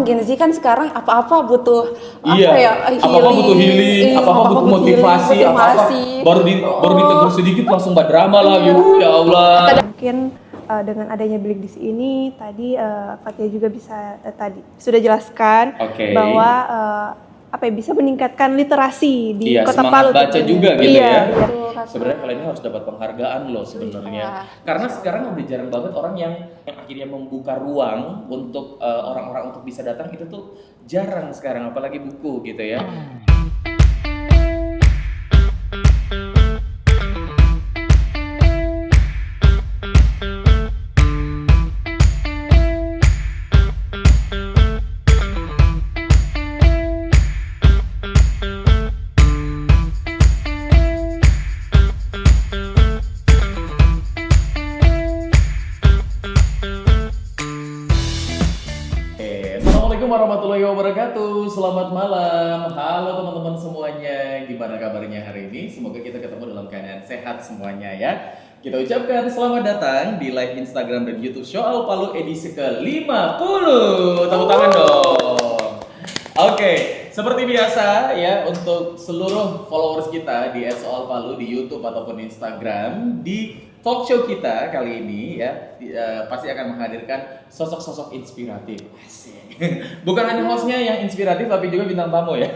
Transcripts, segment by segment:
kan Gen Z kan sekarang apa-apa butuh apa-apa butuh healing, apa-apa butuh motivasi, apa-apa baru ditegur sedikit langsung mbak drama lagi. Ya Allah. Mungkin dengan adanya bilik diksi ini tadi Fatia juga bisa tadi sudah jelaskan bahwa bisa meningkatkan literasi di Kota Palu. Baca juga gitu ya. Iya. Sebenarnya kalian ini harus dapat penghargaan loh sebenarnya. Karena sekarang udah jarang banget orang yang akhirnya membuka ruang untuk orang-orang untuk bisa datang, itu tuh jarang sekarang, apalagi buku gitu ya. Assalamualaikum warahmatullahi wabarakatuh. Selamat malam. Halo teman-teman semuanya. Gimana kabarnya hari ini? Semoga kita ketemu dalam keadaan sehat semuanya ya. Kita ucapkan selamat datang di live Instagram dan YouTube Soal Palu edisi ke-50. Tepuk tangan dong. Oke, seperti biasa ya, untuk seluruh followers kita di Soal Palu di YouTube ataupun Instagram, di talk show kita kali ini ya pasti akan menghadirkan sosok-sosok inspiratif. Bukan hanya hostnya yang inspiratif, tapi juga bintang tamu ya.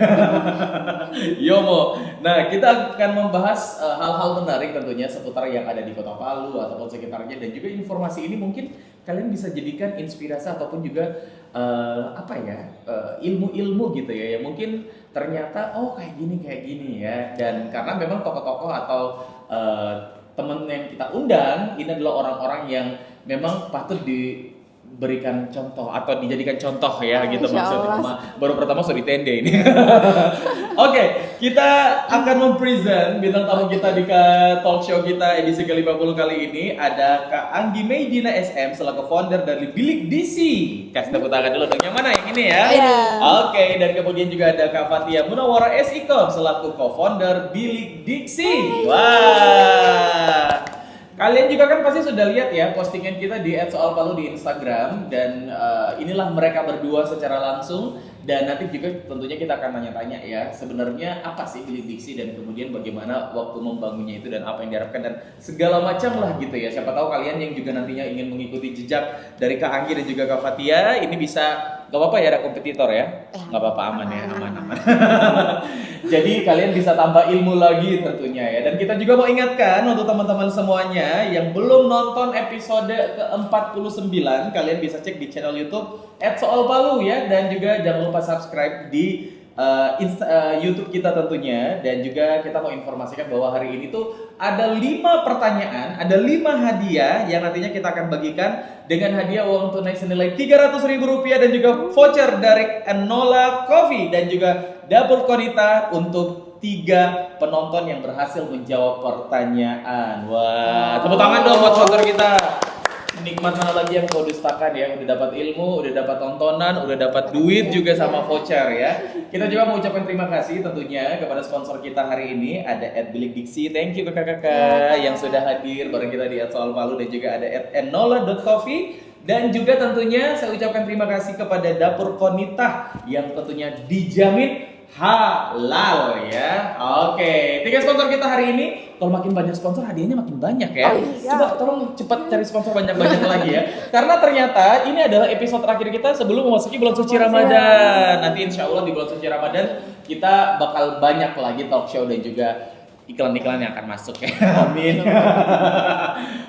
Yomo. Nah, kita akan membahas hal-hal menarik tentunya seputar yang ada di Kota Palu ataupun sekitarnya, dan juga informasi ini mungkin kalian bisa jadikan inspirasi ataupun juga ilmu-ilmu gitu ya, yang mungkin ternyata kayak gini ya. Dan karena memang tokoh-tokoh atau teman yang kita undang ini adalah orang-orang yang memang patut diberikan contoh atau dijadikan contoh ya gitu maksudnya. Baru pertama sorry tende ini. Oke, kita akan mempresent bintang tamu kita di talk show kita edisi ke-50 kali ini. Ada Kak Anggi Meidina SM selaku founder dari Bilik Diksi. Kasih tepuk tangan dulu dong, yang mana yang ini ya? Oke, dan kemudian juga ada Kak Fatia Munawara SIKOM selaku co-founder Bilik Diksi. Wah. Kalian juga kan pasti sudah lihat ya postingan kita di @soalpalu di Instagram, dan inilah mereka berdua secara langsung. Dan nanti juga tentunya kita akan tanya-tanya ya, sebenarnya apa sih Bilik Diksi dan kemudian bagaimana waktu membangunnya itu dan apa yang diharapkan dan segala macam lah gitu ya. Siapa tahu kalian yang juga nantinya ingin mengikuti jejak dari Kak Anggi dan juga Kak Fatia, ini bisa, gak apa-apa ya ada kompetitor ya? Gak apa-apa, aman ya, aman. Jadi kalian bisa tambah ilmu lagi tentunya ya. Dan kita juga mau ingatkan untuk teman-teman semuanya yang belum nonton episode ke-49, kalian bisa cek di channel YouTube @soalpalu ya, dan juga jangan lupa subscribe di YouTube kita tentunya. Dan juga kita mau informasikan bahwa hari ini tuh ada 5 pertanyaan, ada 5 hadiah yang nantinya kita akan bagikan dengan hadiah uang tunai senilai Rp300.000 dan juga voucher dari Enola Coffee dan juga Dapur Konita untuk 3 penonton yang berhasil menjawab pertanyaan. Wah, tepuk tangan dong buat sponsor kita. Nikmat mana lagi yang kau dustakan ya, udah dapat ilmu, udah dapat tontonan, udah dapat duit juga sama voucher ya. Kita juga mau ucapkan terima kasih tentunya kepada sponsor kita hari ini, ada @Bilik Diksi. Thank you kakak-kakak yang sudah hadir bareng kita di @soalpalu, dan juga ada @enola.coffee. Dan juga tentunya saya ucapkan terima kasih kepada Dapur Konita yang tentunya dijamin halal ya. Oke, 3 sponsor kita hari ini. Kalau makin banyak sponsor, hadiahnya makin banyak ya. Coba tolong cepat cari sponsor banyak-banyak lagi ya. Karena ternyata ini adalah episode terakhir kita sebelum memasuki bulan suci Ramadan. Nanti insya Allah di bulan suci Ramadan kita bakal banyak lagi talk show dan juga iklan-iklan yang akan masuk ya. Amin.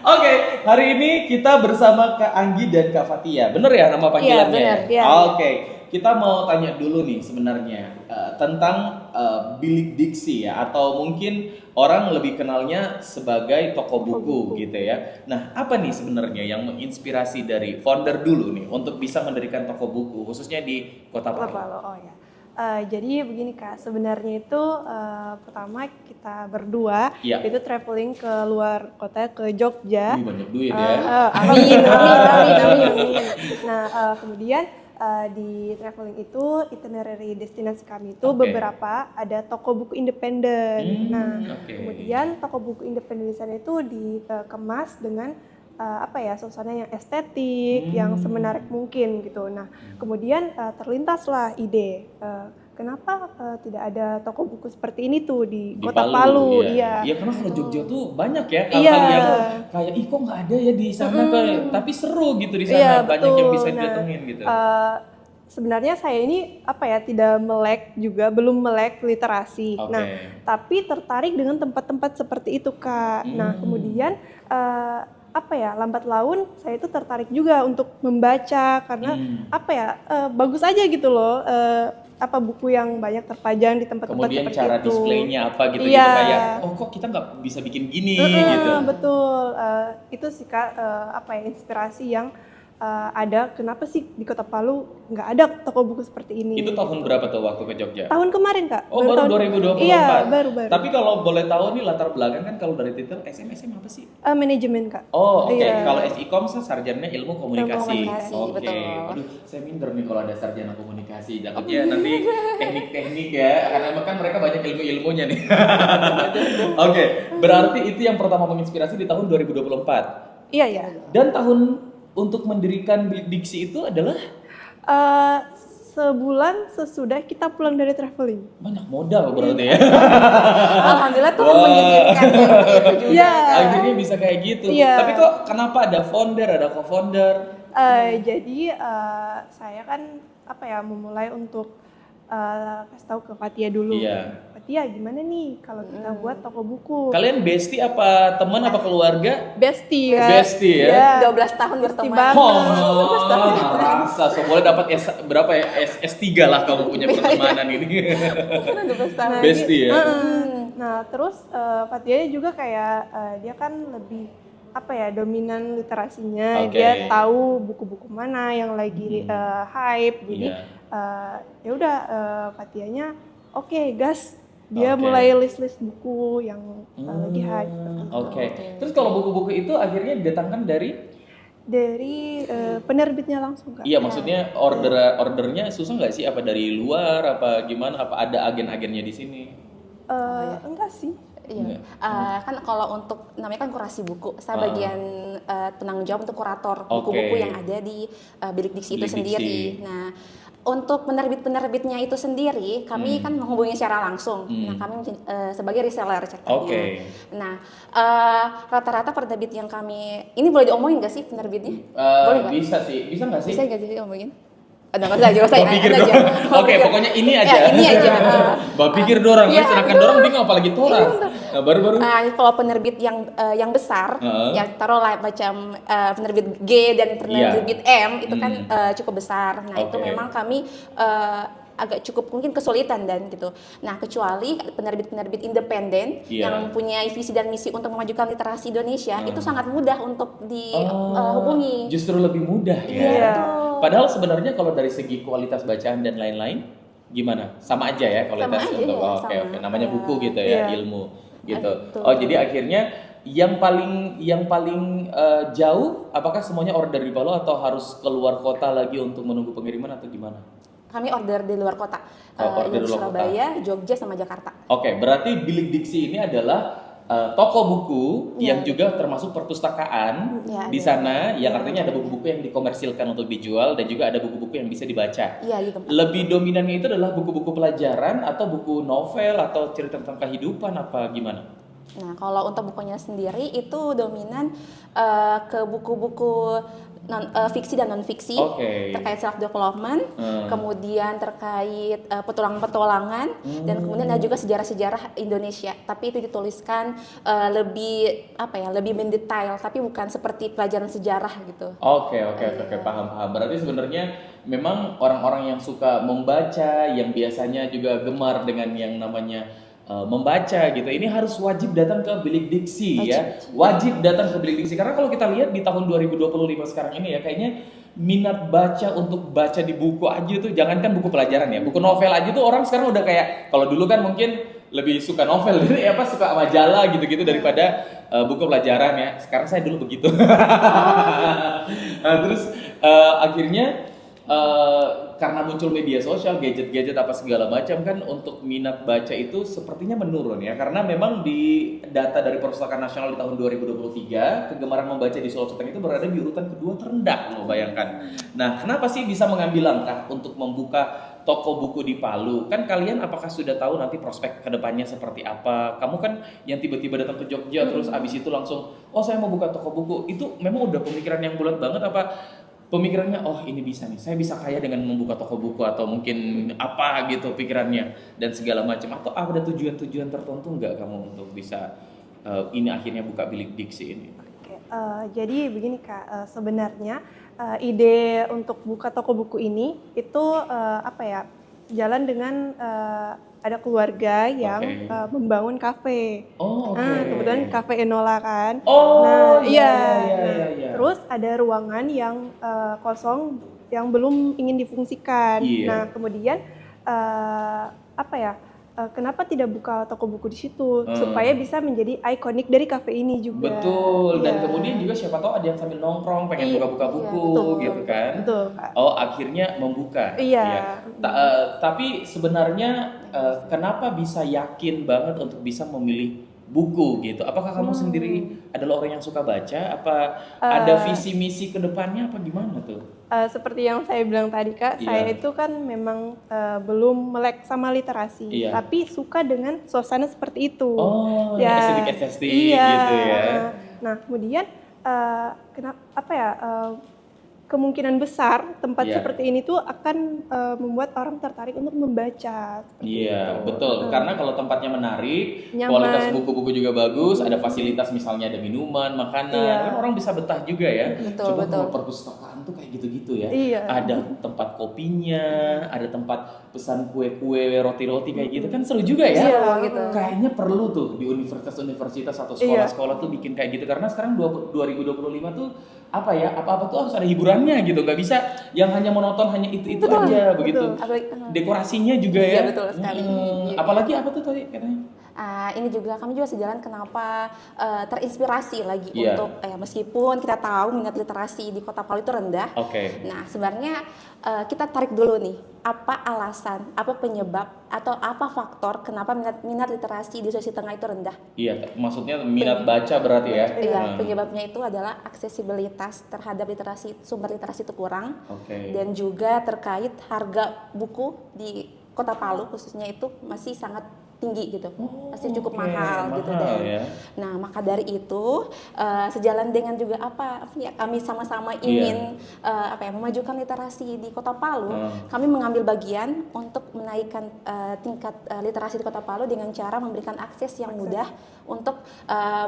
Oke, hari ini kita bersama Kak Anggi dan Kak Fatia. Bener ya nama panggilannya? Iya, bener. Ya. Oke, kita mau tanya dulu nih sebenarnya tentang Bilik Diksi ya, atau mungkin orang lebih kenalnya sebagai toko buku gitu ya. Nah, apa nih sebenarnya yang menginspirasi dari founder dulu nih untuk bisa mendirikan toko buku khususnya di Kota Palu? Jadi begini Kak, sebenarnya itu pertama kita berdua itu traveling ke luar kota, ke Jogja. Banyak duit ya. Amin. Nah, kemudian di traveling itu itinerary destinasi kami itu beberapa ada toko buku independen. Kemudian toko buku independen di sana itu dikemas dengan suasana yang estetik, yang semenarik mungkin gitu. Nah, kemudian terlintaslah ide kenapa tidak ada toko buku seperti ini tuh di Kota Palu? Iya. Iya, karena kalau Jogja tuh banyak ya Iya. hal-hal yang kayak kok nggak ada ya di sana tapi seru gitu di sana, Iya, banyak betul. yang bisa didatengin gitu. Sebenarnya saya ini tidak belum melek literasi. Okay. Nah, tapi tertarik dengan tempat-tempat seperti itu, Kak. Nah, kemudian lambat laun saya itu tertarik juga untuk membaca karena bagus aja gitu loh. Buku yang banyak terpajang di tempat-tempat kemudian seperti cara itu. displaynya apa gitu Iya. gitu kayak kok kita nggak bisa bikin gini gitu. Betul. Itu sih Kak inspirasi yang ada kenapa sih di Kota Palu nggak ada toko buku seperti ini. Itu tahun berapa tuh waktu ke Jogja? Tahun kemarin Kak. Oh, baru 2024. Iya, baru. Tapi kalau boleh tahu nih latar belakang kan kalau dari titel SM apa sih? Manajemen Kak. Oh, oke. Iya. Kalau SIKOM sarjana ilmu komunikasi. Komunikasi, betul. Aduh, saya minder nih kalau ada sarjana komunikasi. Takutnya nanti teknik-teknik ya, karena kan mereka banyak ilmu-ilmunya nih. Oke, berarti itu yang pertama menginspirasi di tahun 2024. Iya. Dan tahun untuk mendirikan Bilik Diksi itu adalah sebulan sesudah kita pulang dari traveling. banyak modal berarti ya. Alhamdulillah tuh mengizinkan yang itu juga. Iya. Akhirnya bisa kayak gitu. Iya. Tapi kok kenapa ada founder, ada co-founder? Jadi saya kan memulai untuk kasih tahu ke Fatia dulu. Iya. Fatia gimana nih kalau kita buat toko buku? Kalian bestie apa teman apa keluarga? Bestie kan? Bestie ya. 12 tahun Bestie berteman. banget. Rasa so boleh dapat berapa ya? S3 lah kamu punya pertemanan ini. 12 tahun. Bestie ya. Nah, terus Fatia juga kayak dia kan lebih dominan literasinya. Oke. Dia tahu buku-buku mana yang lagi hype. Jadi ya udah Fatianya oke, gas. Dia mulai list-list buku yang lagi hype. Oke. Terus kalau buku-buku itu akhirnya didatangkan dari penerbitnya langsung Kak. Iya, maksudnya ordernya susah nggak sih? Apa dari luar? Apa gimana? Apa ada agen-agennya di sini? Enggak sih. Iya, kan kalau untuk namanya kan kurasi buku, saya bagian penanggung jawab untuk kurator buku-buku yang ada di Bilik Diksi itu sendiri. Nah, untuk penerbit-penerbitnya itu sendiri, kami kan menghubungi secara langsung. Nah, kami sebagai reseller ceritanya. Nah, rata-rata penerbit yang kami, ini boleh diomongin nggak sih penerbitnya? Boleh nggak? Bisa sih, bisa nggak sih? Bisa nggak sih diomongin? Nggak usah, pikir dong. Oke, pokoknya ini aja. Ya, ini aja. Pikir dorong, sedangkan dorong bingung apalagi torang. Nah, baru-baru. Kalau penerbit yang besar, ya taruhlah macam penerbit G dan penerbit M itu kan cukup besar. Nah itu memang kami agak cukup mungkin kesulitan dan gitu. Nah kecuali penerbit-penerbit independen yang punya visi dan misi untuk memajukan literasi Indonesia itu sangat mudah untuk dihubungi. Justru lebih mudah ya. Padahal sebenarnya kalau dari segi kualitas bacaan dan lain-lain gimana? Sama aja ya kualitas untuk oke. Namanya buku gitu ya, ilmu gitu. Oh jadi akhirnya yang paling jauh apakah semuanya order di Palu atau harus keluar kota lagi untuk menunggu pengiriman atau gimana? Kami order di luar kota, order di luar Surabaya, Jogja sama Jakarta. Oke, berarti Bilik Diksi ini adalah toko buku yang juga termasuk perpustakaan di sana, yang artinya ada buku-buku yang dikomersilkan untuk dijual dan juga ada buku-buku yang bisa dibaca. Iya, gitu. Lebih dominannya itu adalah buku-buku pelajaran atau buku novel atau cerita tentang kehidupan apa gimana? Nah, kalau untuk bukunya sendiri itu dominan ke buku-buku fiksi dan non fiksi terkait self development, kemudian terkait petualangan-petualangan dan kemudian ada juga sejarah-sejarah Indonesia. Tapi itu dituliskan lebih mendetail, tapi bukan seperti pelajaran sejarah gitu. Oke, paham. Berarti sebenarnya memang orang-orang yang suka membaca, yang biasanya juga gemar dengan yang namanya membaca gitu, ini harus wajib datang ke Bilik Diksi ya. Wajib datang ke Bilik Diksi karena kalau kita lihat di tahun 2025 sekarang ini ya, kayaknya minat baca untuk baca di buku aja tuh, jangankan buku pelajaran ya, buku novel aja tuh orang sekarang udah kayak, kalau dulu kan mungkin lebih suka novel gitu ya, suka majalah gitu-gitu daripada buku pelajaran ya. Sekarang saya dulu begitu. Nah, terus akhirnya karena muncul media sosial, gadget-gadget apa segala macam kan, untuk minat baca itu sepertinya menurun ya, karena memang di data dari Perpustakaan Nasional di tahun 2023 kegemaran membaca di Sulawesi Tengah itu berada di urutan kedua terendah, lo bayangkan. Nah, kenapa sih bisa mengambil langkah untuk membuka toko buku di Palu? Kan kalian apakah sudah tahu nanti prospek kedepannya seperti apa? Kamu kan yang tiba-tiba datang ke Jogja terus abis itu langsung, oh saya mau buka toko buku, itu memang udah pemikiran yang bulat banget apa pemikirannya, oh ini bisa nih, saya bisa kaya dengan membuka toko buku, atau mungkin apa gitu pikirannya dan segala macam, atau ada tujuan-tujuan tertentu nggak kamu untuk bisa ini akhirnya buka bilik diksi ini? Oke, jadi begini Kak, sebenarnya ide untuk buka toko buku ini itu jalan dengan ada keluarga yang membangun kafe. Oh, oke. Nah, kebetulan kafe Enola kan. Oh, nah, iya. Terus ada ruangan yang kosong yang belum ingin difungsikan. Iya. Nah, kemudian kenapa tidak buka toko buku di situ supaya bisa menjadi ikonik dari kafe ini juga. Betul. Dan Iya. kemudian juga siapa tahu ada yang sambil nongkrong pengen buka-buka buku gitu kan. Betul, Kak. Oh, akhirnya membuka. Iya. Tapi sebenarnya kenapa bisa yakin banget untuk bisa memilih buku gitu? Apakah kamu sendiri adalah orang yang suka baca? Apa ada visi misi ke depannya apa gimana tuh? Seperti yang saya bilang tadi Kak, Iya. saya itu kan memang belum melek sama literasi, Iya. tapi suka dengan suasana seperti itu. Oh, estetik Iya. gitu ya. Nah, kemudian kemungkinan besar tempat Iya. seperti ini tuh akan membuat orang tertarik untuk membaca. Iya, betul. Karena kalau tempatnya menarik, Nyaman. kualitas buku-buku juga bagus, ada fasilitas misalnya ada minuman, makanan, Iya. kan orang bisa betah juga ya. Betul, Coba betul. kalau perpustakaan tuh kayak gitu-gitu ya. Iya. Ada tempat kopinya, ada tempat pesan kue-kue, roti-roti kayak gitu, kan seru juga ya. Iya, gitu. Kayaknya perlu tuh di universitas-universitas atau sekolah-sekolah tuh bikin kayak gitu, karena sekarang 2025 tuh apa-apa tuh harus ada hiburannya gitu, nggak bisa yang hanya monoton hanya itu aja begitu. Dekorasinya juga ya. Iya, betul sekali. Iya. Apalagi apa tuh tadi katanya? Ini juga kami juga sejalan kenapa terinspirasi lagi Iya. untuk meskipun kita tahu minat literasi di Kota Palu itu rendah. Oke. Nah, sebenarnya kita tarik dulu nih, apa alasan, apa penyebab atau apa faktor kenapa minat literasi di Sulawesi Tengah itu rendah? Iya, maksudnya minat baca berarti ya. Iya, penyebabnya itu adalah aksesibilitas terhadap sumber literasi itu kurang. Oke. Dan juga terkait harga buku di Kota Palu khususnya itu masih sangat tinggi gitu, masih cukup mahal gitu. Dan ya. nah, maka dari itu sejalan dengan juga kami sama-sama ingin memajukan literasi di Kota Palu, kami mengambil bagian untuk menaikkan tingkat literasi di Kota Palu dengan cara memberikan akses yang mudah untuk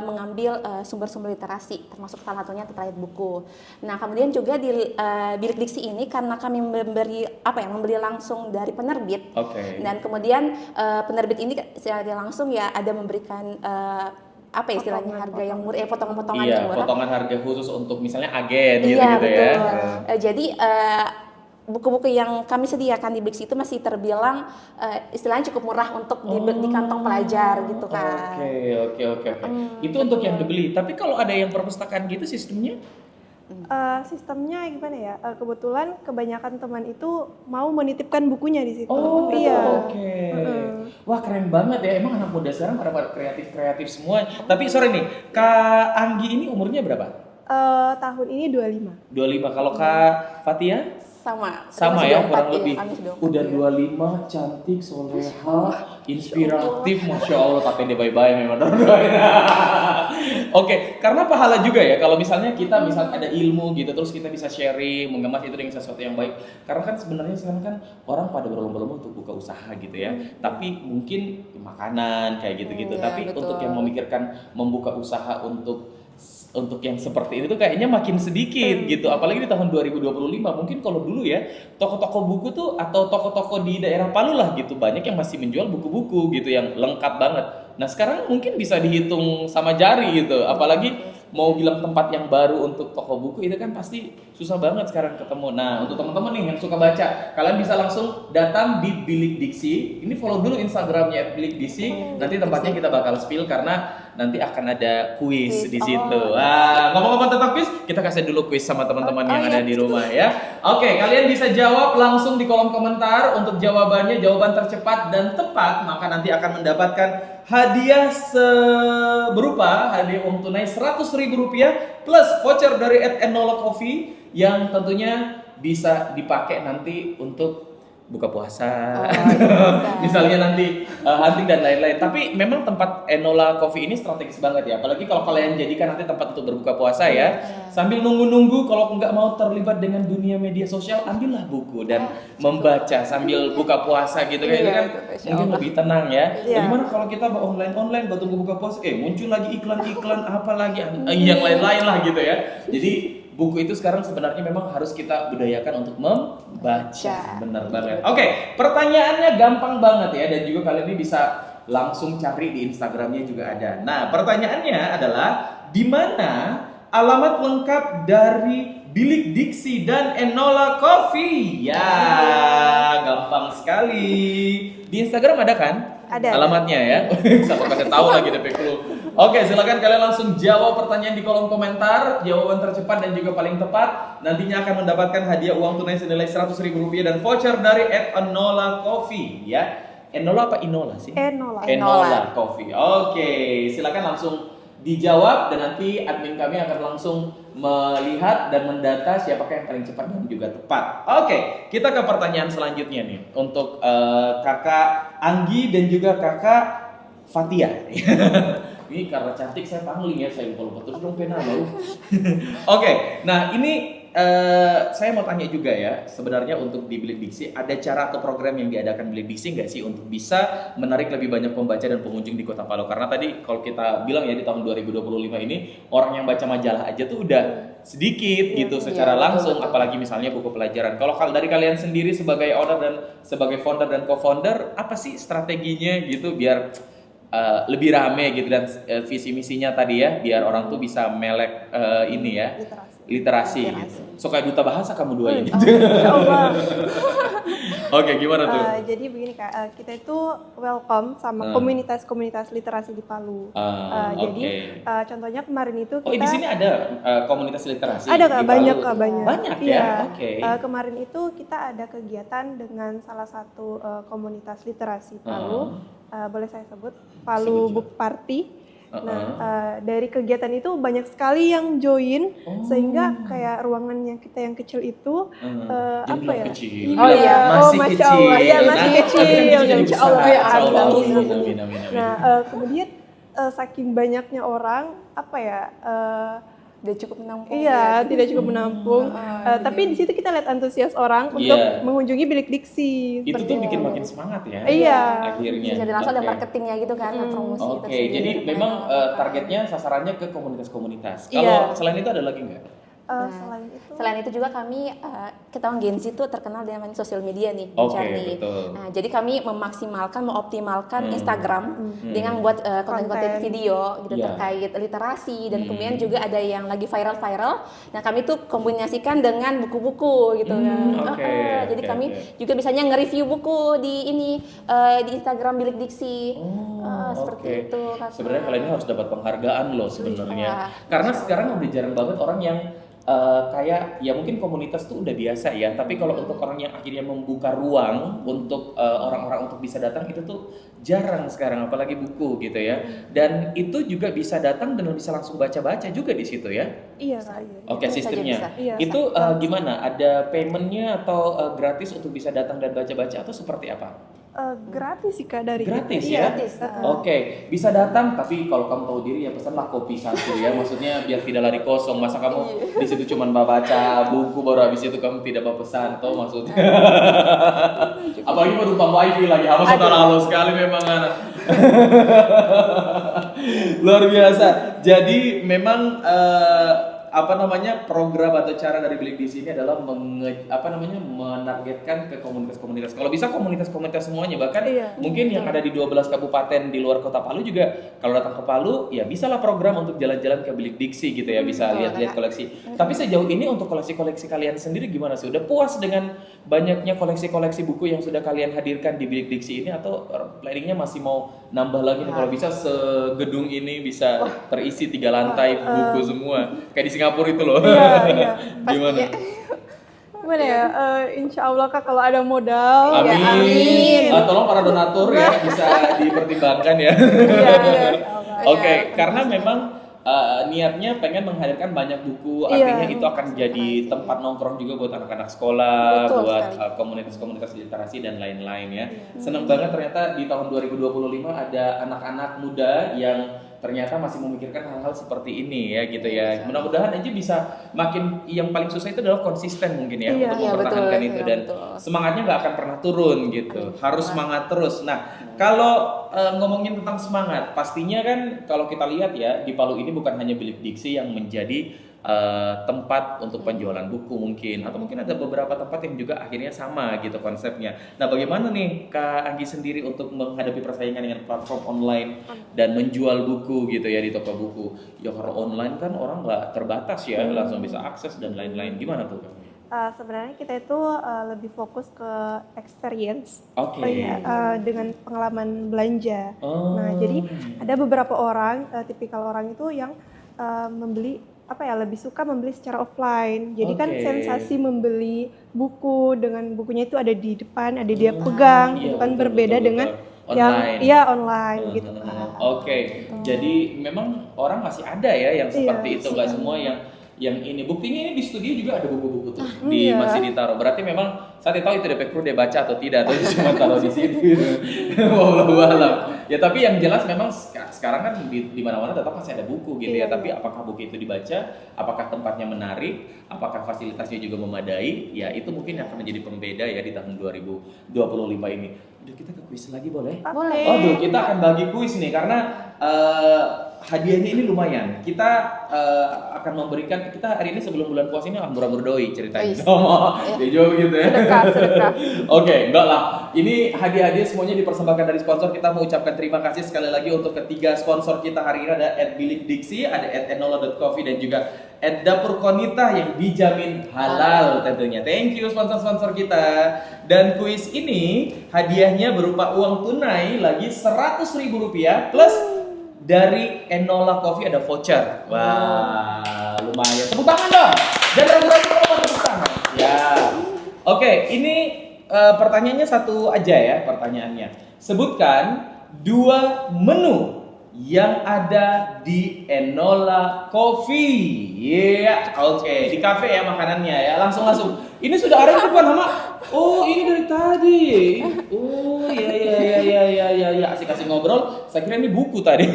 mengambil sumber-sumber literasi, termasuk salah satunya terkait buku. Nah, kemudian juga di bilik diksi ini karena kami membeli langsung dari penerbit, dan kemudian penerbit ini secara langsung ya ada memberikan istilahnya harga yang murah, potongan-potongan yang murah. Potongan harga khusus untuk misalnya agen Iya, gitu betul. ya. Jadi buku-buku yang kami sediakan di Blix itu masih terbilang istilahnya cukup murah untuk di kantong pelajar gitu kan. Oke. Itu untuk yang dibeli. Tapi kalau ada yang perpustakaan gitu sistemnya? Sistemnya gimana ya? Kebetulan kebanyakan teman itu mau menitipkan bukunya di situ. Oh, iya. Oke. Wah, keren banget ya. Emang anak muda sekarang pada kreatif semua. Tapi sorry nih, Kak Anggi ini umurnya berapa? Tahun ini 25. 25. Kalau Kak Fatia? Sama ya, 24, kurang iya, lebih. kami sudah 24, Udah 25, cantik, soleha, inspiratif, Masya Allah, tapi dia bye-bye memang doain. Oke, karena pahala juga ya kalau misalnya kita ada ilmu gitu, terus kita bisa sharing, mengemas itu dengan sesuatu yang baik. Karena kan sebenarnya sekarang kan orang pada berlomba-lomba untuk buka usaha gitu ya, tapi mungkin makanan kayak gitu-gitu. Iya, Tapi betul. untuk yang memikirkan membuka usaha untuk yang seperti itu kayaknya makin sedikit gitu, apalagi di tahun 2025. Mungkin kalau dulu ya toko-toko buku tuh atau toko-toko di daerah Palu lah gitu banyak yang masih menjual buku-buku gitu yang lengkap banget. Nah sekarang mungkin bisa dihitung sama jari gitu, apalagi mau bilang tempat yang baru untuk toko buku itu kan pasti susah banget sekarang ketemu. Nah, untuk teman-teman nih yang suka baca, kalian bisa langsung datang di Bilik Diksi. Ini follow dulu Instagramnya Bilik Diksi. Nanti tempatnya kita bakal spill karena nanti akan ada kuis di situ. Wah, ngomong-ngomong tentang kuis, kita kasih dulu kuis sama teman-teman yang ada di rumah ya. Oke, kalian bisa jawab langsung di kolom komentar untuk jawaban tercepat dan tepat, maka nanti akan mendapatkan hadiah berupa hadiah uang tunai Rp100.000 plus voucher dari @enola Coffee yang tentunya bisa dipakai nanti untuk buka puasa, misalnya nanti hunting dan lain-lain. Tapi memang tempat Enola Coffee ini strategis banget ya, apalagi kalau kalian jadikan nanti tempat untuk berbuka puasa ya. Sambil nunggu-nunggu, kalau nggak mau terlibat dengan dunia media sosial, ambillah buku dan membaca sambil buka puasa gitu kan, itu kan mungkin lebih tenang ya. Bagaimana kalau kita online buat tunggu buka puasa, muncul lagi iklan-iklan apa lagi yang lain-lain lah gitu ya. Jadi buku itu sekarang sebenarnya memang harus kita budayakan untuk membaca. Benar banget. Oke, pertanyaannya gampang banget ya, dan juga kalian ini bisa langsung cari di Instagramnya juga ada. Nah, pertanyaannya adalah di mana alamat lengkap dari Bilik Diksi dan Enola Coffee? Ya, gampang sekali. Di Instagram ada kan? Ada. Alamatnya ya. Sampai kasih tahu lagi DP Crew. Oke, silakan kalian langsung jawab pertanyaan di kolom komentar. Jawaban tercepat dan juga paling tepat nantinya akan mendapatkan hadiah uang tunai senilai Rp100.000 dan voucher dari @enola Coffee ya. Enola apa Inola sih? Enola Coffee. Oke, silakan langsung dijawab dan nanti admin kami akan langsung melihat dan mendata siapakah yang paling cepat dan juga tepat. Oke, kita ke pertanyaan selanjutnya nih untuk Kakak Anggi dan juga Kakak Fatia. Ini karena cantik saya pangling ya, saya lupa terus dong pena baru. Oke, nah ini saya mau tanya juga ya, sebenarnya untuk di Bilik Diksi ada cara atau program yang diadakan Bilik Diksi nggak sih untuk bisa menarik lebih banyak pembaca dan pengunjung di Kota Palu? Karena tadi kalau kita bilang ya di tahun 2025 ini orang yang baca majalah aja tuh udah sedikit gitu secara langsung, apalagi misalnya buku pelajaran. Kalau dari kalian sendiri sebagai owner dan sebagai founder dan co-founder, apa sih strateginya gitu biar lebih rame gitu dan visi misinya tadi ya, biar orang tuh bisa melek ini ya literasi gitu. So kayak duta bahasa kamu dua ini. Insya Allah. Oke, gimana tuh? Jadi begini Kak, kita itu welcome sama komunitas-komunitas literasi di Palu. Jadi contohnya kemarin itu kita. Oh, di sini ada komunitas literasi. Ada Kak, di banyak Palu. Kak, banyak. Banyak ya. Iya. Oke. Kemarin itu kita ada kegiatan dengan salah satu komunitas literasi Palu. Boleh saya sebut Palu Book Party. Nah, dari kegiatan itu banyak sekali yang join, sehingga kayak ruangannya kita yang kecil itu apa ya? Kecil. Masih masih kecil. kecil. Ya, masih kecil. Insya Allah. Amin. Nah, kemudian saking banyaknya orang, apa ya? Udah cukup menampung. Iya, tidak cukup menampung. Tapi di situ kita lihat antusias orang untuk mengunjungi Bilik Diksi. Itu tuh bikin makin semangat ya. Iya. Akhirnya. Jadi langsung ada marketingnya gitu kan, promosi. Oke, jadi memang targetnya sasarannya ke komunitas-komunitas. Kalau selain itu ada lagi nggak? Selain itu juga kami kita Gen Z itu terkenal dengan sosial media nih, betul. Nah, jadi kami mengoptimalkan Instagram dengan membuat konten-konten video gitu terkait literasi dan kemudian juga ada yang lagi viral. Nah, kami tuh kombinasikan dengan buku-buku gitu kan. Jadi kami juga bisanya nge-review buku di Instagram Bilik Diksi. Seperti itu. Sebenarnya kalian ini harus dapat penghargaan loh sebenarnya. Karena sekarang udah jarang banget orang yang kayak ya mungkin komunitas tuh udah biasa ya, tapi kalau untuk orang yang akhirnya membuka ruang untuk orang-orang untuk bisa datang itu tuh jarang sekarang, apalagi buku gitu ya. Dan itu juga bisa datang dan bisa langsung baca-baca juga di situ ya. Iya Kak. Oke, sistemnya. Itu gimana? Ada paymentnya atau gratis untuk bisa datang dan baca-baca atau seperti apa? Gratis sih Kak dari gratis kita. Ya? Gratis. Oke, bisa datang tapi kalau kamu tahu diri ya pesanlah kopi satu ya, maksudnya biar tidak lari kosong. Masa kamu di situ cuma baca buku baru habis itu kamu tidak bawa pesan toh maksudnya. Apalagi baru tambah wifi lagi, apa halus sekali memang anak. Luar biasa. Jadi memang program atau cara dari Bilik Diksi ini adalah menargetkan ke komunitas-komunitas. Kalau bisa komunitas-komunitas semuanya, bahkan mungkin yang ada di 12 kabupaten di luar Kota Palu juga kalau datang ke Palu ya bisalah program untuk jalan-jalan ke Bilik Diksi gitu ya, bisa lihat-lihat koleksi. Tapi sejauh ini untuk koleksi-koleksi kalian sendiri gimana sih? Udah puas dengan banyaknya koleksi-koleksi buku yang sudah kalian hadirkan di Bilik Diksi ini, atau planningnya masih mau nambah lagi nih? Kalau bisa segedung ini bisa terisi 3 lantai buku semua kayak di Singapura itu loh. Iya. Gimana? Gimana ya? Insya Allah Kak, kalau ada modal. Amin. Ya, amin. Tolong para donatur ya bisa dipertimbangkan ya. Oke, karena memang niatnya pengen menghadirkan banyak buku, artinya itu akan jadi tempat nongkrong juga buat anak-anak sekolah, buat komunitas-komunitas literasi dan lain-lain ya. Seneng banget ternyata di tahun 2025 ada anak-anak muda yang ternyata masih memikirkan hal-hal seperti ini ya gitu ya. Mudah-mudahan aja bisa makin, yang paling susah itu adalah konsisten mungkin ya untuk mempertahankan itu, dan semangatnya nggak akan pernah turun gitu. Harus semangat terus. Nah, kalau ngomongin tentang semangat, pastinya kan kalau kita lihat ya di Palu ini bukan hanya Bilik Diksi yang menjadi tempat untuk penjualan buku mungkin, atau mungkin ada beberapa tempat yang juga akhirnya sama gitu konsepnya. Nah, bagaimana nih Kak Anggi sendiri untuk menghadapi persaingan dengan platform online dan menjual buku gitu ya di toko buku? Ya kalau online kan orang nggak terbatas ya, langsung bisa akses dan lain-lain. Gimana tuh Kak? Sebenarnya kita itu lebih fokus ke experience, Oke. dengan pengalaman belanja. Nah, jadi ada beberapa orang, tipikal orang itu yang membeli lebih suka membeli secara offline. Jadi kan sensasi membeli buku dengan bukunya itu ada di depan, ada dia pegang, itu kan berbeda dengan online. yang online gitu kan. Jadi memang orang masih ada ya yang seperti itu, nggak semua yang ini. Buktinya ini di studio juga ada buku-buku tuh masih ditaruh. Berarti memang saya tahu itu DP Kru dia baca atau tidak, atau cuma taruh di situ. Wallahu a'lam. Ya tapi yang jelas memang sekarang kan di mana-mana tetap masih ada buku gitu ya. Tapi apakah buku itu dibaca, apakah tempatnya menarik, apakah fasilitasnya juga memadai, ya itu mungkin akan menjadi pembeda ya di tahun 2025 ini. Udah, kita ke kuis lagi boleh? Boleh. Aduh, kita akan bagi kuis nih karena hadiahnya ini lumayan. Kita akan memberikan, kita hari ini sebelum bulan puasa ini hambur-hambur doi ceritanya. Dia jawab gitu ya. Sedekah. Oke, enggak lah. Ini hadiah-hadiah semuanya dipersembahkan dari sponsor. Kita mau ucapkan terima kasih sekali lagi untuk ketiga sponsor kita hari ini. Ada @Bilik Diksi, ada @enola.coffee, dan juga @Dapur Konita yang dijamin halal tentunya. Thank you sponsor-sponsor kita. Dan kuis ini hadiahnya berupa uang tunai lagi Rp100.000 plus dari Enola Coffee ada voucher. Wah, lumayan. Tepuk tangan dong. Dan ragu-ragu kalau tepuk tangan. Ya. Oke, ini pertanyaannya satu aja ya pertanyaannya. Sebutkan 2 menu yang ada di Enola Coffee. Iya, oke. Di kafe ya makanannya ya. Langsung. Ini sudah ada di depan sama. Oh, ini dari tadi. Oh, iya. Asik-asik ngobrol. Saya kira ini buku tadi.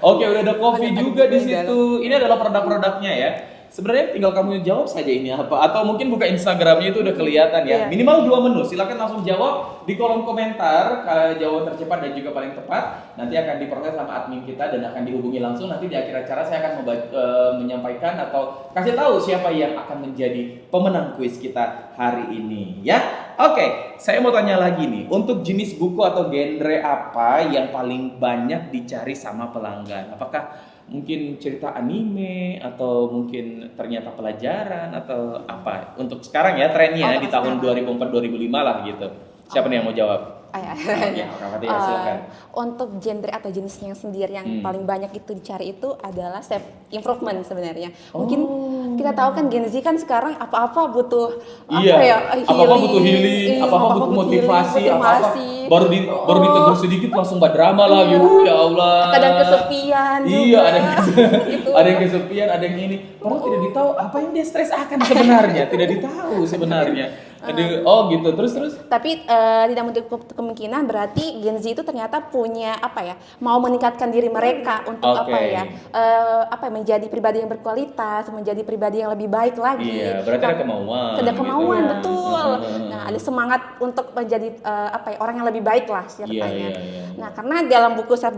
Oke, udah ada kopi juga di situ. Ini adalah produk-produknya ya. Sebenarnya tinggal kamu jawab saja ini apa, atau mungkin buka Instagramnya itu udah kelihatan ya. Minimal 2 menu. Silakan langsung jawab di kolom komentar jawaban tercepat dan juga paling tepat. Nanti akan diproses sama admin kita dan akan dihubungi langsung. Nanti di akhir acara saya akan menyampaikan atau kasih tahu siapa yang akan menjadi pemenang kuis kita hari ini ya. Oke, saya mau tanya lagi nih. Untuk jenis buku atau genre apa yang paling banyak dicari sama pelanggan? Apakah mungkin cerita anime, atau mungkin ternyata pelajaran, atau apa? Untuk sekarang ya trennya di tahun 2004-2005 lah gitu. Siapa nih yang mau jawab? Silakan. Untuk genre atau jenisnya sendiri yang paling banyak itu dicari itu adalah self improvement sebenarnya. Mungkin kita tahu kan Gen Z kan sekarang apa-apa butuh apa-apa butuh healing, apa-apa butuh motivasi, apa-apa baru ditegur sedikit langsung drama lagi. Ya Allah. Kadang kesepian juga. Iya, ada yang kesepian, ada yang ini. Padahal tidak ditahu apa yang dia stres akan sebenarnya, tidak ditahu sebenarnya. Oh gitu, terus. Tapi tidak menutup kemungkinan berarti Gen Z itu ternyata punya mau meningkatkan diri mereka untuk menjadi pribadi yang berkualitas, menjadi pribadi yang lebih baik lagi. Iya, berarti ada kemauan. Ada kemauan, gitu. betul. Nah, ada semangat untuk menjadi orang yang lebih baik lah ceritanya. Iya. Nah, karena dalam buku self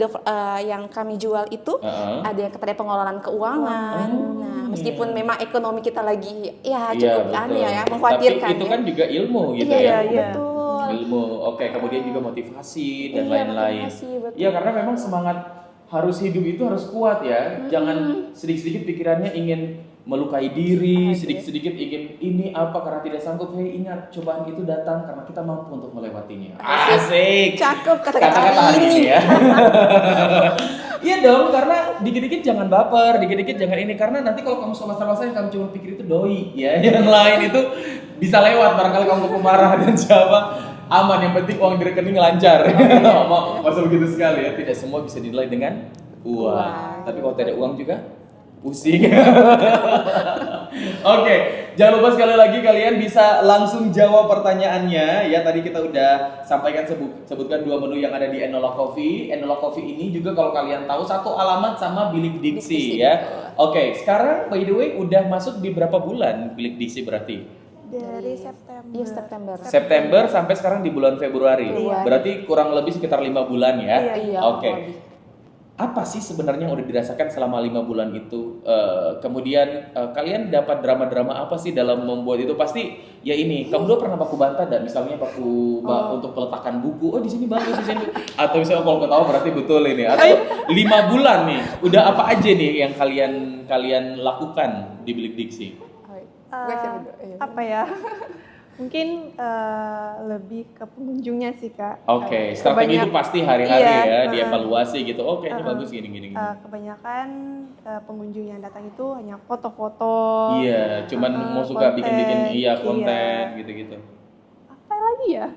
yang kami jual itu ada yang terkait pengelolaan keuangan. Nah, meskipun memang ekonomi kita lagi ya Iya, cukup betul. mengkhawatirkan Tapi itu kan juga ilmu gitu iya, ya. Iya. betul. Ilmu. Oke, kemudian juga motivasi dan Iya, lain-lain. motivasi, betul. Iya, karena memang semangat harus hidup itu harus kuat ya. Jangan sedikit-sedikit pikirannya ingin melukai diri, sedikit-sedikit ingin ini apa karena tidak sanggup. Hei, ingat cobaan itu datang karena kita mampu untuk melewatinya. Asik. Cakep Kata-kata kata-kata hari ini. ini ya. Iya dong, karena dikit-dikit jangan baper, dikit-dikit jangan ini karena nanti kalau kamu masalah-masalah yang kamu cuma pikir itu doi, ya yang lain itu bisa lewat barangkali kamu pemarah dan siapa aman, yang penting uang di rekening lancar. Masa begitu sekali ya, tidak semua bisa dinilai dengan uang. Tapi kalau tidak uang juga pusing. Oke, jangan lupa sekali lagi kalian bisa langsung jawab pertanyaannya ya. Tadi kita udah sampaikan sebutkan 2 menu yang ada di Enola Coffee. Enola Coffee ini juga kalau kalian tahu satu alamat sama Bilik Diksi ya. Oke, sekarang by the way udah masuk di berapa bulan Bilik Diksi berarti? Dari September. Iya, September. September sampai sekarang di bulan Februari. Iya. Berarti kurang lebih sekitar 5 bulan ya. Iya, Oke. kurang lebih. Apa sih sebenarnya yang udah dirasakan selama 5 bulan itu? Kemudian kalian dapat drama-drama apa sih dalam membuat itu? Pasti ya ini, kamu dulu pernah baku bantah dan misalnya untuk peletakan buku. Oh di sini bagus, di sini. Atau misalnya kalau ketawa berarti betul ini. Atau 5 bulan nih, udah apa aja nih yang kalian lakukan di Bilik Diksi? Apa ya? Mungkin lebih ke pengunjungnya sih Kak. Oke, strategi itu pasti hari-hari Iya, ya, dievaluasi gitu. Oke, ini bagus gini. Kebanyakan pengunjung yang datang itu hanya foto-foto. Iya, cuman mau suka konten, bikin-bikin iya. konten gitu-gitu. Apa lagi ya?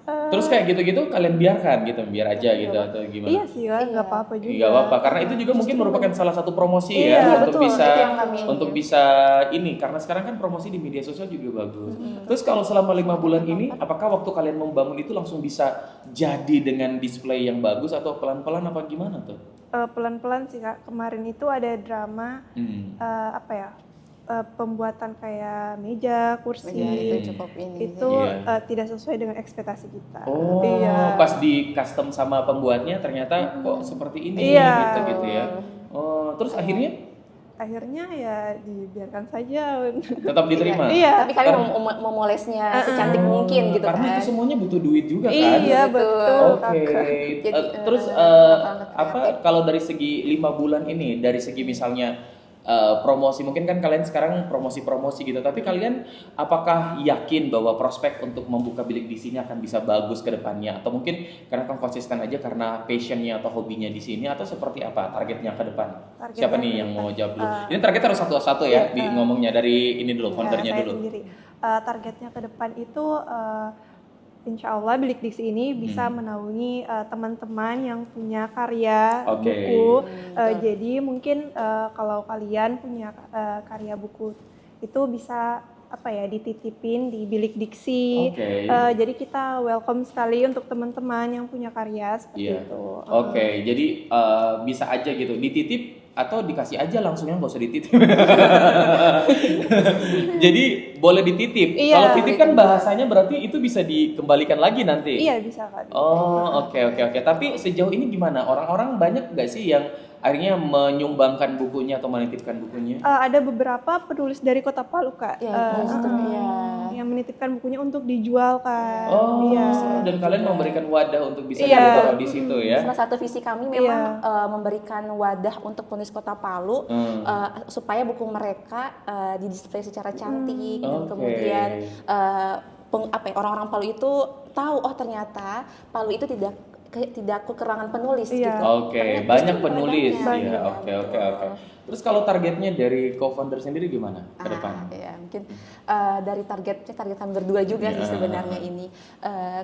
Terus kayak gitu-gitu kalian biarkan gitu, biar aja gitu atau gimana? Iya sih kan, nggak Iya. apa-apa juga. Nggak apa-apa, karena itu juga mungkin merupakan salah satu promosi Iya, ya betul, itu yang kami ingin. untuk bisa ini, karena sekarang kan promosi di media sosial juga bagus. Terus kalau selama 5 bulan ini, apakah waktu kalian membangun itu langsung bisa jadi dengan display yang bagus atau pelan-pelan apa gimana tuh? Pelan-pelan sih Kak. Kemarin itu ada drama apa ya? Pembuatan kayak meja, kursi. Iya, itu cukup ini. Itu Iya. tidak sesuai dengan ekspektasi kita. Oh, Iya. pas di custom sama pembuatnya ternyata kok seperti ini Iya. gitu ya. Oh, terus akhirnya Akhirnya ya dibiarkan saja. tetap diterima. Iya. Tapi kalian memolesnya secantik mungkin gitu Karena kan. itu semuanya butuh duit juga kan. Iya, Betul. betul. Oke. Jadi, Terus langkah-langkah apa kreatif. kalau dari segi 5 bulan ini, dari segi misalnya promosi, mungkin kan kalian sekarang promosi gitu, tapi kalian apakah yakin bahwa prospek untuk membuka bilik di sini akan bisa bagus ke depannya, atau mungkin karena kan konsisten aja karena passionnya atau hobinya di sini, atau seperti apa targetnya ke depan? Targetnya Siapa nih ke yang depan. mau jawab dulu? Ini target harus satu-satu ya, ngomongnya dari ini dulu, foundernya saya dulu. sendiri. Targetnya ke depan itu insya Allah Bilik Diksi ini bisa menaungi teman-teman yang punya karya Oke. buku. Jadi mungkin kalau kalian punya karya buku itu bisa apa ya dititipin di Bilik Diksi. Oke. Jadi kita welcome sekali untuk teman-teman yang punya karya seperti Iya. itu. Oke, jadi bisa aja gitu dititip atau dikasih aja langsungnya nggak usah dititip. Jadi boleh dititip. Iya. Kalau titip kan bahasanya berarti itu bisa dikembalikan lagi nanti. Iya bisa kan. Oh, oke. Tapi sejauh ini gimana? Orang-orang banyak nggak sih yang akhirnya menyumbangkan bukunya atau menitipkan bukunya? Ada beberapa penulis dari Kota Palu Kak. Ya, justru ya. Yang menitipkan bukunya untuk dijual kan. Oh, Iya. dan kalian memberikan wadah untuk bisa Iya. ditaruh di situ ya? Salah satu visi kami memang memberikan wadah untuk penulis Kota Palu supaya buku mereka didisplay secara cantik dan Oke. kemudian orang-orang Palu itu tahu oh ternyata Palu itu tidak kekurangan penulis Iya. gitu. Oke, Ternyata banyak justru penulis. banyak. Ya, oke. Terus kalau targetnya dari co-founder sendiri gimana ke depan? Ya, mungkin dari target kami berdua juga sih sebenarnya ini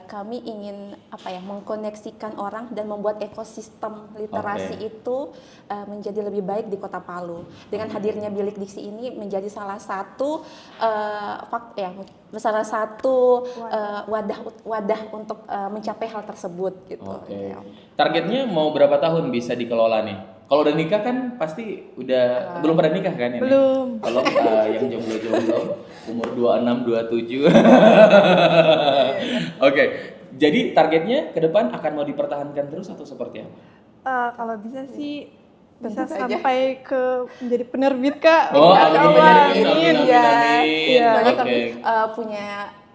kami ingin mengkoneksikan orang dan membuat ekosistem literasi itu menjadi lebih baik di Kota Palu. Dengan hadirnya Bilik Diksi ini menjadi salah satu wadah untuk mencapai hal tersebut gitu. Oke. Ya. Targetnya mau berapa tahun bisa dikelola nih? Kalau udah nikah kan pasti udah belum pada nikah kan ini? Belum. Kalau yang jomblo-jomblo umur 26, 27. Oke. Jadi targetnya ke depan akan mau dipertahankan terus atau seperti apa? Kalau bisa sih bisa Tentu saja. sampai ke menjadi penerbit Kak. Oh, Insya amin, Allah. amin, amin, Iya. amin. Iya. Soalnya Oke. kami punya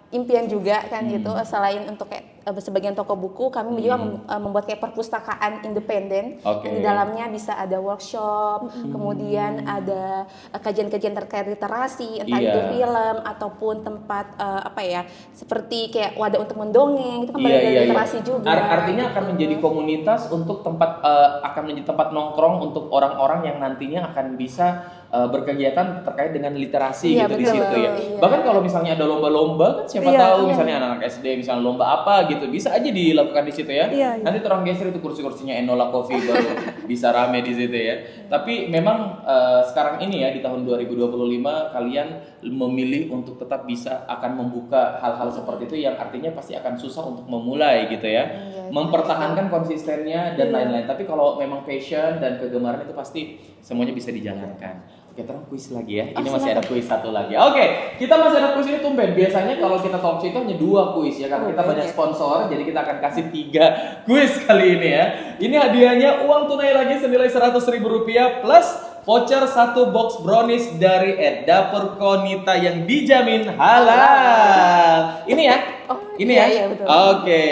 impian juga kan gitu, selain untuk kayak sebagian toko buku, kami juga membuat kayak perpustakaan independen Oke. yang di dalamnya bisa ada workshop, kemudian ada kajian-kajian terkait literasi, entah Iya. itu film ataupun tempat apa ya, seperti kayak wadah untuk mendongeng, itu kan Iya, bagian dari iya, iya. literasi juga. Artinya akan gitu. menjadi komunitas untuk tempat akan menjadi tempat nongkrong untuk orang-orang yang nantinya akan bisa berkegiatan terkait dengan literasi Iya, gitu di betul. situ ya. Iya. Bahkan kalau misalnya ada lomba-lomba kan siapa Iya, tahu iya. misalnya anak-anak SD misalnya lomba apa gitu bisa aja dilakukan di situ ya. Iya, iya. Nanti orang geser itu kursi-kursinya Enola Coffee baru bisa rame di situ ya. Tapi memang sekarang ini ya di tahun 2025 kalian memilih untuk tetap bisa akan membuka hal-hal seperti itu yang artinya pasti akan susah untuk memulai gitu ya. Iya, Mempertahankan konsistennya dan lain-lain. Tapi kalau memang passion dan kegemaran itu pasti semuanya bisa dijalankan. Oke, terus kuis lagi ya. Ini masih ada kuis satu lagi. Oke, kita masih ada kuis ini tumben. Biasanya kalau kita talk show itu hanya 2 kuis ya karena kita banyak sponsor. Jadi kita akan kasih 3 kuis kali ini ya. Ini hadiahnya uang tunai lagi senilai Rp100.000 plus voucher 1 box brownies dari Dapur Konita yang dijamin halal. Ini ya. Oh, Ini iya, ya. iya, betul. Oke.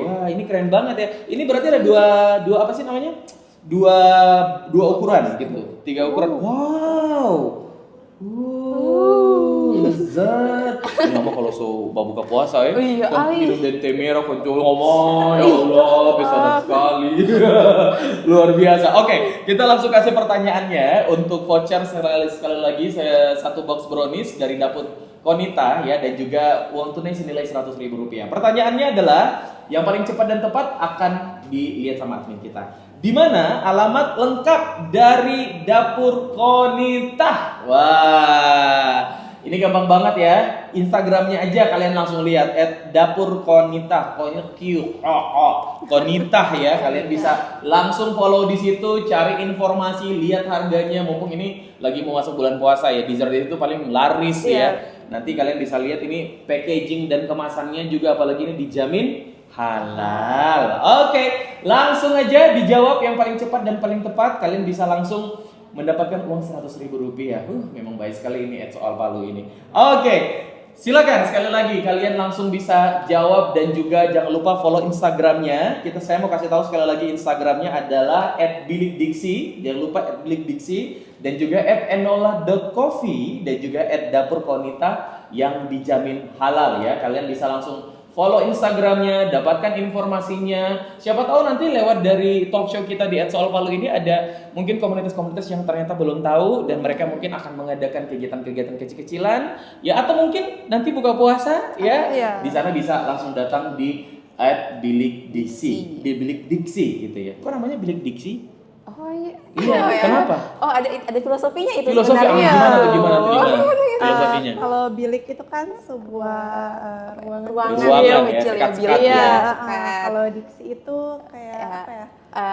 Wah, ini keren banget ya. Ini berarti ada dua apa sih namanya? Dua ukuran gitu. 3 ukuran. Wow. Lezat. Ini mah kalau buka puasa ya. Oh iya, kan ai. minum dari teh merah kencur ngomong. Ya Allah, pesanan sekali. Luar biasa. Oke, kita langsung kasih pertanyaannya untuk voucher sekali lagi saya 1 box brownies dari Dapur Konita ya dan juga uang tunai senilai Rp100.000. Pertanyaannya adalah yang paling cepat dan tepat akan dilihat sama admin kita. Di mana alamat lengkap dari Dapur Konita? Wah, ini gampang banget ya. Instagramnya aja kalian langsung lihat @dapurkonita, Konita ya. Kalian bisa langsung follow di situ, cari informasi, lihat harganya. Mumpung ini lagi mau masuk bulan puasa ya, dessert itu paling laris ya. Nanti kalian bisa lihat ini packaging dan kemasannya juga, apalagi ini dijamin halal. Oke, langsung aja dijawab yang paling cepat dan paling tepat. Kalian bisa langsung mendapatkan uang Rp100.000. Memang baik sekali ini soal Palu ini. Oke, silakan sekali lagi kalian langsung bisa jawab dan juga jangan lupa follow Instagramnya. Saya mau kasih tahu sekali lagi Instagramnya adalah @bilikdiksi. Jangan lupa @bilikdiksi dan juga @enola.coffee dan juga @dapurkonita yang dijamin halal ya. Kalian bisa langsung follow Instagramnya, dapatkan informasinya. Siapa tahu nanti lewat dari talk show kita di @soal Palu ini ada mungkin komunitas-komunitas yang ternyata belum tahu dan mereka mungkin akan mengadakan kegiatan-kegiatan kecil-kecilan ya, atau mungkin nanti buka puasa ya. Iya. Di sana bisa langsung datang di @bilikdiksi, di Bilik Diksi gitu ya. Kok namanya Bilik Diksi? Oh iya. Iya, Oh, ya. kenapa? Oh, ada filosofinya itu Filosofi sebenarnya. gimana tuh gimana filosofinya? Kalau bilik itu kan sebuah Ruangan Ruangan yang ya, kecil ya, sekat-sekat bilik Iya, ya, ya. sekat. kalau diksi itu kayak Ya, apa ya?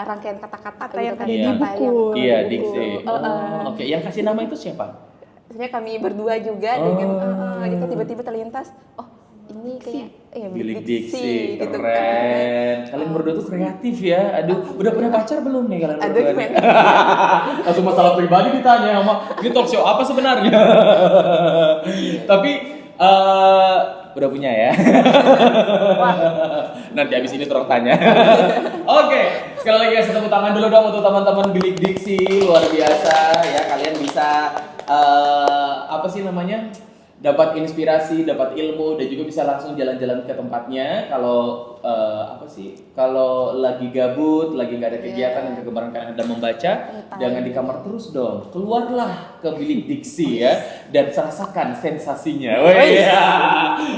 rangkaian kata-kata Kata gitu yang kan, ada Iya. di kata buku. yang- Iya, di buku. Diksi. Oke, yang kasih nama itu siapa? Sebenarnya kami berdua juga dengan gitu tiba-tiba terlintas, oh ini kayak Bilik Diksi, gitu keren. kan. Kalian berdua tuh kreatif ya. Aduh, udah punya pacar belum nih kalian Aduh, berdua? gimana? Langsung masalah pribadi ditanya sama ini talk show apa sebenarnya? Tapi udah punya ya. Nanti abis ini terus tanya. Oke, sekali lagi guys, tepuk tangan dulu dong untuk teman-teman Bilik Diksi, luar biasa ya. Kalian bisa apa sih namanya? Dapat inspirasi, dapat ilmu, dan juga bisa langsung jalan-jalan ke tempatnya. Kalau apa sih? Kalau lagi gabut, lagi nggak ada kegiatan yang kegemaran kalian ada membaca, jangan di kamar terus dong. Keluarlah ke Bilik Diksi ya, dan rasakan sensasinya.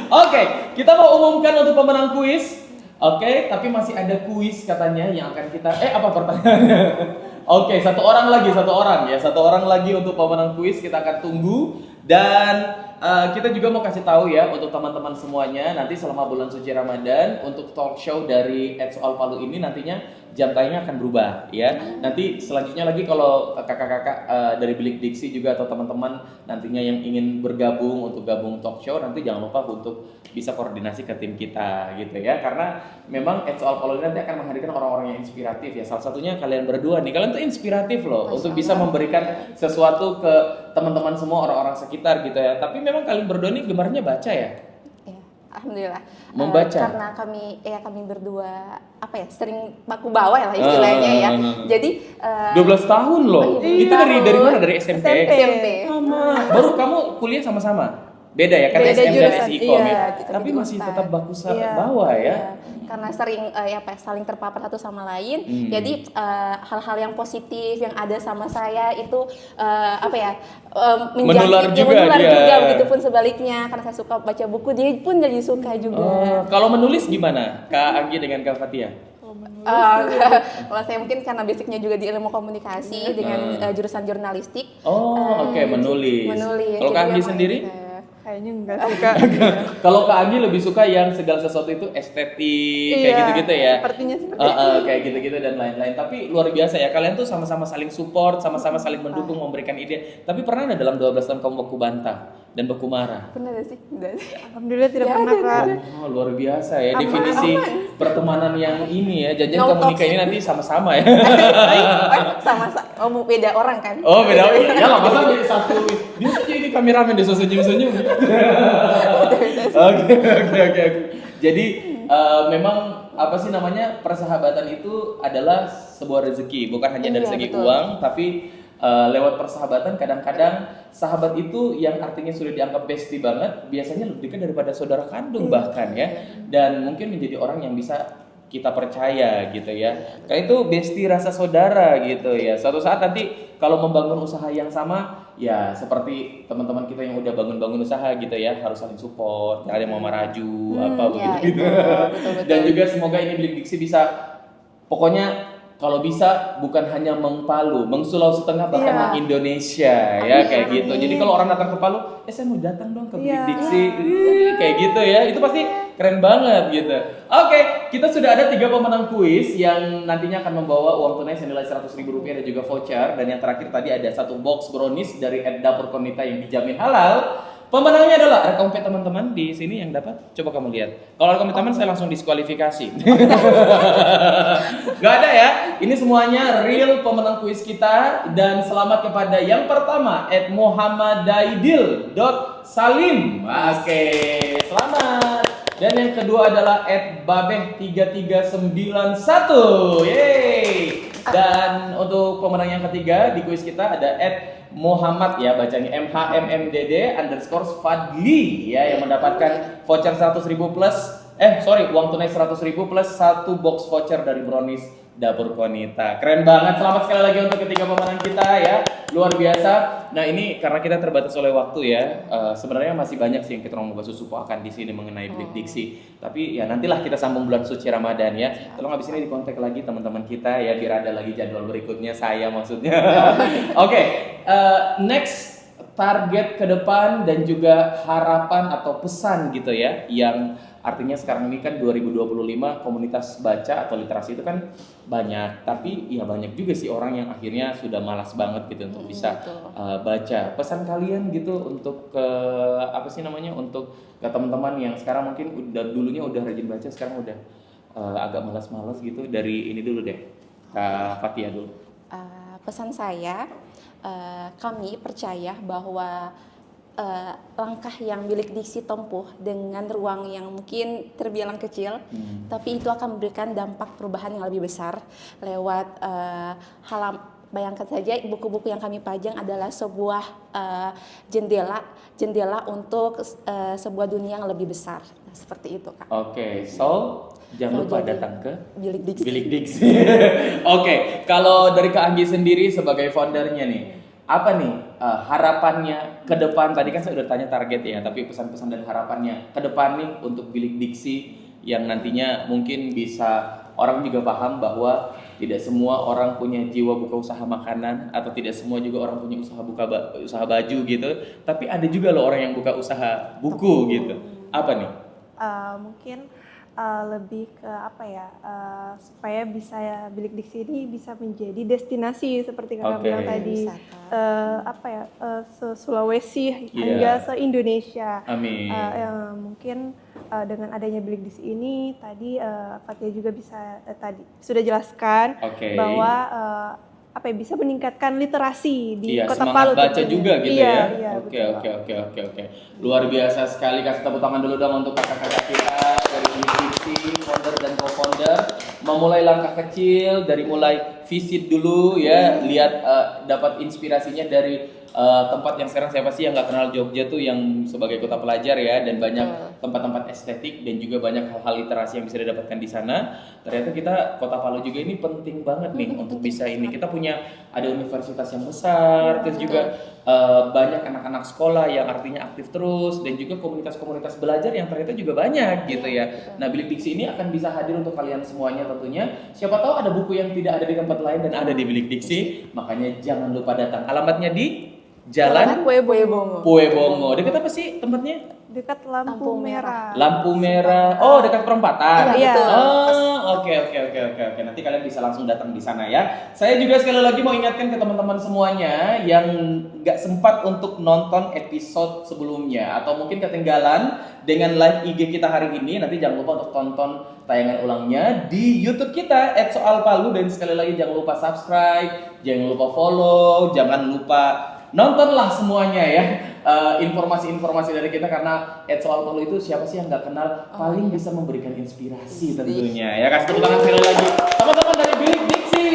Oke, kita mau umumkan untuk pemenang kuis. Oke, tapi masih ada kuis katanya yang akan kita. Apa pertanyaannya? Oke, satu orang lagi untuk pemenang kuis kita akan tunggu. Dan kita juga mau kasih tahu ya untuk teman-teman semuanya, nanti selama bulan suci Ramadan untuk talk show dari @soal Palu ini nantinya jam tayangnya akan berubah ya. Nanti selanjutnya lagi kalau kakak-kakak dari Bilik Diksi juga atau teman-teman nantinya yang ingin bergabung untuk gabung talk show, nanti jangan lupa untuk bisa koordinasi ke tim kita gitu ya. Karena memang It's All Follow nanti akan menghadirkan orang-orang yang inspiratif ya. Salah satunya kalian berdua nih. Kalian tuh inspiratif loh untuk bisa memberikan sesuatu ke teman-teman semua, orang-orang sekitar gitu ya. Tapi memang kalian berdua nih gemarnya baca ya? Ya, alhamdulillah. Membaca. Karena kami berdua sering baku bawah lah istilahnya ya. Jadi 12 tahun loh. Itu dari mana? Dari SMP? SMP. Sama. Baru kamu kuliah sama-sama? Beda ya, kan Beda SM dan jurusan, SIKOM iya. ya. Kita Tapi di masih Unpad. tetap bagus Iya. bawah ya. Ya, karena sering saling terpapar satu sama lain. Jadi hal-hal yang positif yang ada sama saya itu Menular juga menular dia. juga, begitupun sebaliknya. Karena saya suka baca buku, dia pun jadi suka juga. Kalau menulis gimana? Kak Anggi dengan Kak Fatia? Kalau saya mungkin karena basicnya juga di ilmu komunikasi dengan jurusan jurnalistik. Oke, menulis. Kalau Jadi Kak Anggi memang sendiri? Kayaknya enggak suka. Kalau Kak Anggi lebih suka yang segala sesuatu itu estetik, kayak Iya, gitu-gitu ya. sepertinya seperti Kayak gitu-gitu dan lain-lain. Tapi luar biasa ya, kalian tuh sama-sama saling support, sama-sama saling mendukung, memberikan ide. Tapi pernah nggak dalam 12 tahun kamu baku bantah dan baku marah? Benar sih? Benar. Alhamdulillah tidak pernah Kak. Oh, luar biasa ya, definisi pertemanan yang ini ya. Jangan No kamu nikah ini nanti sama-sama ya. Sama beda orang kan? Oh, beda. Ya lah, masa beda satu. Bisa aja ini kameramen disuruh senyum-senyum. Oke. Jadi memang apa sih namanya, persahabatan itu adalah sebuah rezeki, bukan hanya dari Iya, segi betul. uang, tapi lewat persahabatan kadang-kadang sahabat itu yang artinya sudah dianggap bestie banget, biasanya lebih dekat daripada saudara kandung bahkan ya, dan mungkin menjadi orang yang bisa kita percaya gitu ya. Kayak itu bestie rasa saudara gitu ya. Suatu saat nanti kalau membangun usaha yang sama, ya seperti teman-teman kita yang udah bangun-bangun usaha gitu ya, harus saling support, jangan ada yang mau maraju apa ya, begitu. betul. Dan juga semoga ini Bilik Diksi bisa, pokoknya kalau bisa bukan hanya mengpalu, Sulawesi Tengah, bahkan Iya. Indonesia ya, kayak Amin. gitu. Jadi kalau orang datang ke Palu, saya mau datang dong ke Bilik Iya. Diksi. Kayak gitu ya. Itu pasti keren banget gitu. Oke, kita sudah ada 3 pemenang kuis yang nantinya akan membawa uang tunai senilai Rp100.000 dan juga voucher. Dan yang terakhir tadi ada 1 box brownies dari Dapur Konita yang dijamin halal. Pemenangnya adalah rekom teman-teman di sini yang dapat. Coba kamu lihat. Kalau rekom teman saya langsung diskualifikasi. Gak ada ya. Ini semuanya real pemenang kuis kita, dan selamat kepada yang pertama @muhammadaidil.salim. Oke, selamat. Dan yang kedua adalah @babeh3391. Yeay. Dan untuk pemenang yang ketiga di kuis kita ada Muhammad ya, bacanya MHMMDD_Fadli ya, yang mendapatkan voucher 100.000 plus uang tunai 100.000 plus 1 box voucher dari brownies Dapur Konita. Keren banget. Selamat sekali lagi untuk ketiga pemenang kita ya. Luar biasa. Nah, ini karena kita terbatas oleh waktu ya. Sebenarnya masih banyak sih yang kita mau susupuakan di sini mengenai Bilik Diksi. Tapi ya nantilah kita sambung bulan suci Ramadan ya. Tolong habis ini dikontak lagi teman-teman kita ya, biar ada lagi jadwal berikutnya, saya maksudnya. Oke, next target ke depan dan juga harapan atau pesan gitu ya, yang artinya sekarang ini kan 2025 komunitas baca atau literasi itu kan banyak, tapi ya banyak juga sih orang yang akhirnya sudah malas banget gitu untuk bisa baca. Pesan kalian gitu untuk ke untuk ke teman-teman yang sekarang mungkin dulunya udah rajin baca, sekarang udah agak malas-malas gitu. Dari ini dulu deh, Kak Fatia dulu. Pesan saya, kami percaya bahwa langkah yang Bilik Diksi tempuh dengan ruang yang mungkin terbilang kecil, tapi itu akan memberikan dampak perubahan yang lebih besar lewat bayangkan saja buku-buku yang kami pajang adalah sebuah jendela untuk sebuah dunia yang lebih besar. Nah, seperti itu, Kak. Oke, so jangan lupa jadi datang ke Bilik Diksi. Bilik Diksi. Oke, kalau dari Kak Anggi sendiri sebagai foundernya nih, apa nih harapannya ke depan? Tadi kan saya udah tanya target ya, tapi pesan-pesan dan harapannya ke depan nih untuk Bilik Diksi yang nantinya mungkin bisa orang juga paham bahwa tidak semua orang punya jiwa buka usaha makanan, atau tidak semua juga orang punya usaha baju gitu, tapi ada juga loh orang yang buka usaha buku gitu. Apa nih? Mungkin lebih ke apa ya, supaya bisa bilik diksi ini bisa menjadi destinasi seperti kakak bilang tadi, apa ya, se-Sulawesi hingga se-Indonesia. Amin. Mungkin dengan adanya bilik diksi ini tadi Fatia juga bisa tadi sudah jelaskan bahwa apa ya, bisa meningkatkan literasi di Kota Palu. Semangat baca juga gitu ya. Iya, Oke. Luar biasa sekali, kasih tepuk tangan dulu dong untuk kakak-kakak kita dari Bilik founder dan co-founder. Memulai langkah kecil dari mulai visit dulu ya, lihat dapat inspirasinya dari tempat yang sekarang siapa sih yang nggak kenal Jogja tuh yang sebagai kota pelajar ya, dan banyak tempat-tempat estetik dan juga banyak hal-hal literasi yang bisa didapatkan di sana. Ternyata kita Kota Palu juga ini penting banget nih untuk bisa ini. Kita punya ada universitas yang besar, terus juga banyak anak-anak sekolah yang artinya aktif terus, dan juga komunitas-komunitas belajar yang ternyata juga banyak gitu ya. Nah, Bilik Diksi ini akan bisa hadir untuk kalian semuanya tentunya. Siapa tahu ada buku yang tidak ada di tempat lain dan ada di Bilik Diksi, makanya jangan lupa datang. Alamatnya di Jalan Puebongo. Dekat apa sih tempatnya? Dekat Lampu Merah. Lampu Merah. Oh, dekat perempatan. Iya. Oke. Nanti kalian bisa langsung datang di sana ya. Saya juga sekali lagi mau ingatkan ke teman-teman semuanya yang nggak sempat untuk nonton episode sebelumnya atau mungkin ketinggalan dengan live IG kita hari ini. Nanti jangan lupa untuk tonton tayangan ulangnya di YouTube kita @soalpalu, dan sekali lagi jangan lupa subscribe, jangan lupa follow, jangan lupa nontonlah semuanya ya informasi-informasi dari kita, karena Soal Palu itu siapa sih yang nggak kenal, paling bisa memberikan inspirasi tentunya ya. Kasih tepuk tangan sekali lagi teman-teman dari Bilik Diksi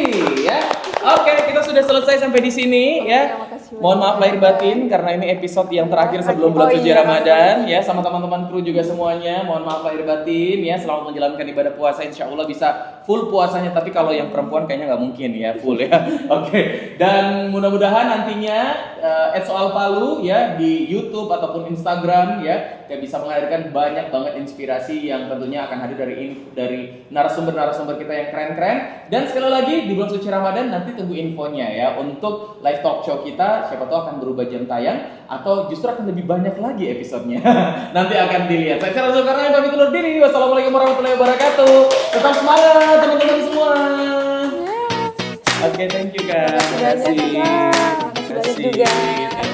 ya. Oke, kita sudah selesai sampai di sini ya. Mohon maaf lahir batin karena ini episode yang terakhir sebelum bulan suci Ramadan ya, sama teman-teman kru juga semuanya. Mohon maaf lahir batin ya. Selamat menjalankan ibadah puasa, insya Allah bisa full puasanya, tapi kalau yang perempuan kayaknya nggak mungkin ya full ya. Oke. Dan mudah-mudahan nantinya Soal Palu ya di YouTube ataupun Instagram ya bisa menghadirkan banyak banget inspirasi yang tentunya akan hadir dari narasumber-narasumber kita yang keren-keren. Dan sekali lagi di bulan suci Ramadan nanti tunggu infonya ya untuk live talk show kita, siapa tahu akan berubah jam tayang atau justru akan lebih banyak lagi episodenya. Nanti akan dilihat. Saya Sarah Zulkarnain pamit undur diri. Wassalamualaikum warahmatullahi wabarakatuh. Tetap semangat teman-teman semua. Oke, thank you guys. Terima kasih banyak juga.